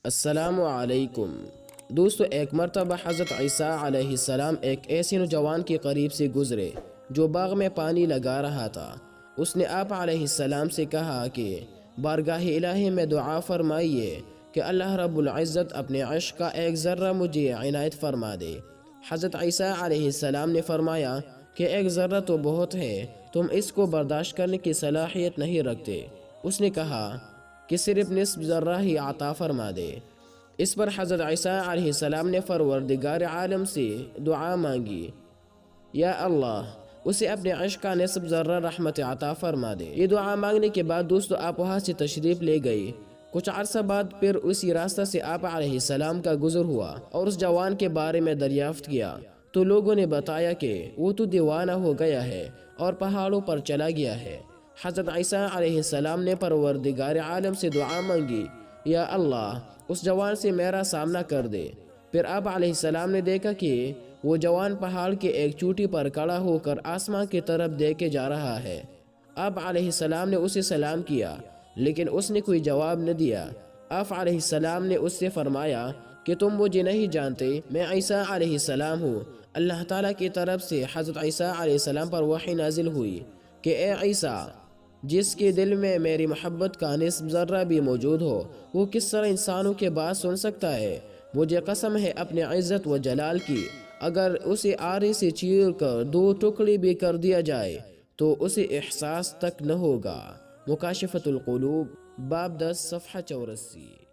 السلام علیکم دوستو، ایک مرتبہ حضرت عیسیٰ علیہ السلام ایک ایسے نوجوان کے قریب سے گزرے جو باغ میں پانی لگا رہا تھا۔ اس نے آپ علیہ السلام سے کہا کہ بارگاہ الہی میں دعا فرمائیے کہ اللہ رب العزت اپنے عرش کا ایک ذرہ مجھے عنایت فرما دے۔ حضرت عیسیٰ علیہ السلام نے فرمایا کہ ایک ذرہ تو بہت ہے، تم اس کو برداشت کرنے کی صلاحیت نہیں رکھتے۔ اس نے کہا کہ صرف نصف ذرہ ہی عطا فرما دے۔ اس پر حضرت عیسیٰ علیہ السلام نے پروردگار عالم سے دعا مانگی، یا اللہ اسے اپنے عرش کا نصف ذرہ رحمت عطا فرما دے۔ یہ دعا مانگنے کے بعد دوستو آپ وہاں سے تشریف لے گئی۔ کچھ عرصہ بعد پھر اسی راستہ سے آپ علیہ السلام کا گزر ہوا اور اس جوان کے بارے میں دریافت کیا تو لوگوں نے بتایا کہ وہ تو دیوانہ ہو گیا ہے اور پہاڑوں پر چلا گیا ہے۔ حضرت عیسیٰ علیہ السلام نے پروردگار عالم سے دعا مانگی، یا اللہ اس جوان سے میرا سامنا کر دے۔ پھر آپ علیہ السلام نے دیکھا کہ وہ جوان پہاڑ کے ایک چوٹی پر کھڑا ہو کر آسمان کی طرف دیکھے جا رہا ہے۔ آپ علیہ السلام نے اسے سلام کیا لیکن اس نے کوئی جواب نہ دیا۔ آپ علیہ السلام نے اس سے فرمایا کہ تم مجھے نہیں جانتے، میں عیسیٰ علیہ السلام ہوں۔ اللہ تعالیٰ کی طرف سے حضرت عیسیٰ علیہ السلام پر وحی نازل ہوئی کہ اے عیسیٰ، جس کے دل میں میری محبت کا نصف ذرہ بھی موجود ہو، وہ کس طرح انسانوں کے بات سن سکتا ہے؟ مجھے قسم ہے اپنے عزت و جلال کی، اگر اسے آرے سے چیر کر 2 ٹکڑے بھی کر دیا جائے تو اسے احساس تک نہ ہوگا۔ مکاشفۃ القلوب باب 10 صفحہ 84۔